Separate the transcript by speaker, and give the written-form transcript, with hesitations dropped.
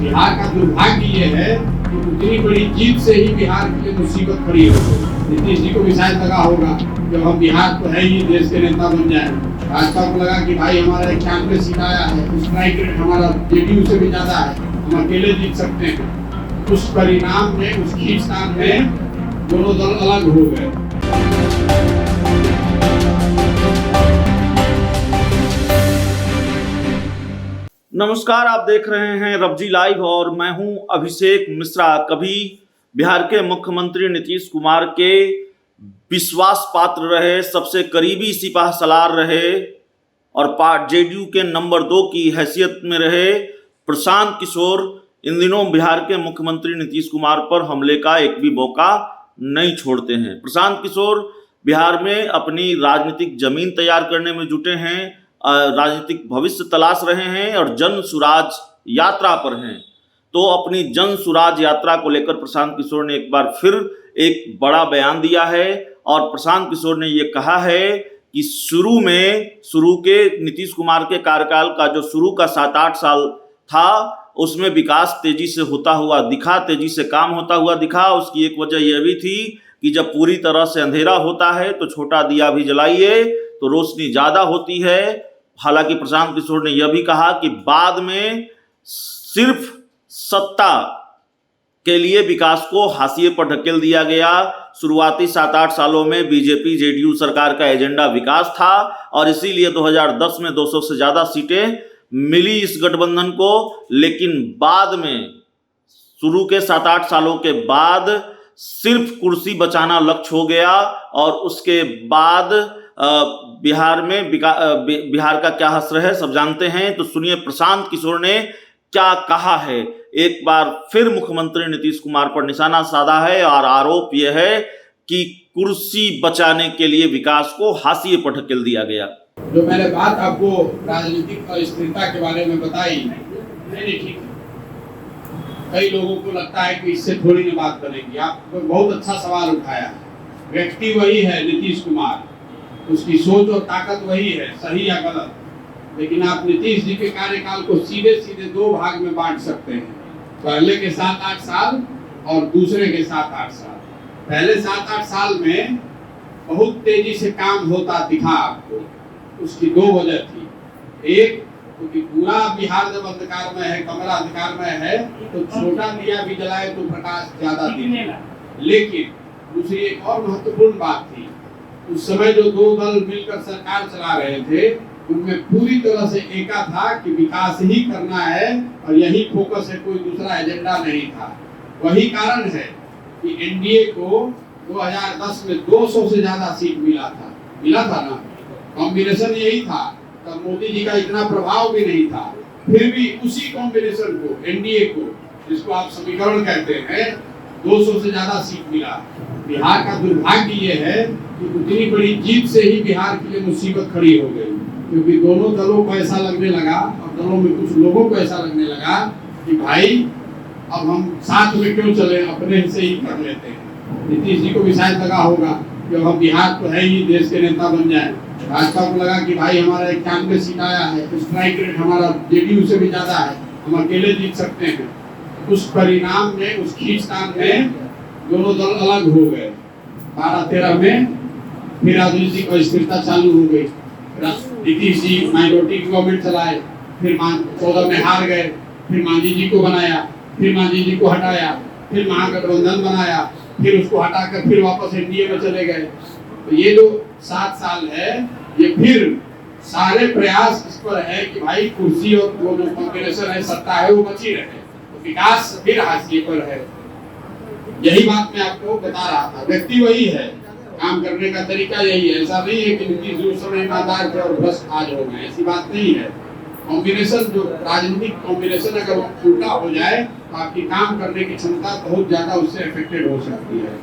Speaker 1: बिहार का दुर्भाग्य ये है कि उतनी बड़ी जीत से ही बिहार के लिए मुसीबत खड़ी हो गई। नीतीश जी को भी शायद लगा होगा जब हम बिहार तो है ही देश के नेता बन जाए, भाजपा को लगा कि भाई हमारा 91 सीट आया है, स्ट्राइक रेट हमारा जेडीयू से भी ज्यादा है, हम अकेले जीत सकते हैं। उस परिणाम में, उस खींचतान में दोनों दल अलग हो गए।
Speaker 2: नमस्कार, आप देख रहे हैं रब्जी लाइव और मैं हूं अभिषेक मिश्रा। कभी बिहार के मुख्यमंत्री नीतीश कुमार के विश्वास पात्र रहे, सबसे करीबी सिपाह सलार रहे और जेडीयू के नंबर 2 की हैसियत में रहे प्रशांत किशोर इन दिनों बिहार के मुख्यमंत्री नीतीश कुमार पर हमले का एक भी मौका नहीं छोड़ते हैं। प्रशांत किशोर बिहार में अपनी राजनीतिक जमीन तैयार करने में जुटे हैं, राजनीतिक भविष्य तलाश रहे हैं और जन सुराज यात्रा पर हैं। तो अपनी जन सुराज यात्रा को लेकर प्रशांत किशोर ने एक बार फिर एक बड़ा बयान दिया है और प्रशांत किशोर ने ये कहा है कि शुरू के नीतीश कुमार के कार्यकाल का जो शुरू का 7-8 साल था उसमें विकास तेजी से होता हुआ दिखा, तेजी से काम होता हुआ दिखा। उसकी एक वजह यह भी थी कि जब पूरी तरह से अंधेरा होता है तो छोटा दिया भी जलाइए तो रोशनी ज़्यादा होती है। हालांकि प्रशांत किशोर ने यह भी कहा कि बाद में सिर्फ सत्ता के लिए विकास को हाशिए पर ढकेल दिया गया। शुरुआती 7-8 सालों में बीजेपी जेडीयू सरकार का एजेंडा विकास था और इसीलिए 2010 में 200 से ज़्यादा सीटें मिली इस गठबंधन को। लेकिन बाद में शुरू के 7-8 सालों के बाद सिर्फ कुर्सी बचाना लक्ष्य हो गया और उसके बाद बिहार का क्या हश्र है सब जानते हैं। तो सुनिए प्रशांत किशोर ने क्या कहा है। एक बार फिर मुख्यमंत्री नीतीश कुमार पर निशाना साधा है और आरोप यह है कि कुर्सी बचाने के लिए विकास को हाशिए पर ढकेल दिया गया।
Speaker 1: जो मैंने बात आपको राजनीतिक अस्थिरता के बारे में बताई, नहीं ठीक है। कई लोगों को लगता है कि इससे थोड़ी ना बात बनेगी। आपको बहुत अच्छा सवाल उठाया। व्यक्ति वही है नीतीश कुमार, उसकी सोच और ताकत वही है, सही या गलत। लेकिन आप नीतीश जी के कार्यकाल को सीधे सीधे 2 भाग में बांट सकते हैं, पहले के 7-8 साल और दूसरे के 7-8 साल। पहले 7-8 साल में बहुत तेजी से काम होता दिखा आपको। उसकी 2 वजह थी। एक, क्योंकि पूरा बिहार जब अंधकार में है, कमरा अंधकार में है, तो छोटा दिया भी जलाए तो प्रकाश ज्यादा दिखेगा। लेकिन दूसरी एक और महत्वपूर्ण बात थी, उस समय जो 2 दल मिलकर सरकार चला रहे थे उनमें पूरी तरह से एका था कि विकास ही करना है और यही फोकस है, कोई दूसरा एजेंडा नहीं था। वही कारण है कि एनडीए को 2010 में 200 से ज्यादा सीट मिला था ना। कॉम्बिनेशन यही था, तब मोदी जी का इतना प्रभाव भी नहीं था। फिर भी उसी कॉम्बिनेशन को, एनडीए को, जिसको आप समीकरण कहते हैं, 200 से ज्यादा सीट मिला। बिहार का दुर्भाग्य ये है कि उतनी बड़ी जीत से ही बिहार के लिए मुसीबत खड़ी हो गई, क्योंकि दोनों दलों को ऐसा लगने लगा और दलों में कुछ लोगों को ऐसा लगने लगा कि भाई अब हम साथ में क्यों चले, अपने से ही कर लेते हैं। नीतीश जी को भी शायद लगा होगा जब हम बिहार तो है ही देश के नेता बन जाए, भाजपा को लगा कि भाई हमारा 91 सीट आया है, स्ट्राइक रेट हमारा जेडीयू से भी ज्यादा है, हम अकेले जीत सकते हैं। उस परिणाम में, उस खींचतान में दोनों दल अलग हो गए। 12-13 में फिर राजनीतिक अस्थिरता चालू हो गई। नीतीश जी माइनॉरिटी गवर्नमेंट चलाए, फिर 14 में हार गए, फिर मांझी जी को बनाया, फिर मांझी जी को हटाया, फिर महागठबंधन बनाया, फिर उसको हटाकर फिर वापस एनडीए में चले गए। तो ये जो 7 साल है, ये फिर सारे प्रयास इस पर है कि भाई कुर्सी और वो जो कॉम्बिनेशन है, सत्ता है, वो बची रहे, तो विकास फिर हाशिए पर है। यही बात मैं आपको बता रहा था। व्यक्ति वही है, काम करने का तरीका यही है। ऐसा नहीं है कि नीतीश उस समय ईमानदार थे और बस आज हो गए, ऐसी बात नहीं है। कॉम्बिनेशन, जो राजनीतिक कॉम्बिनेशन अगर उल्टा हो जाए तो आपकी काम करने की क्षमता बहुत ज्यादा उससे अफेक्टेड हो सकती है।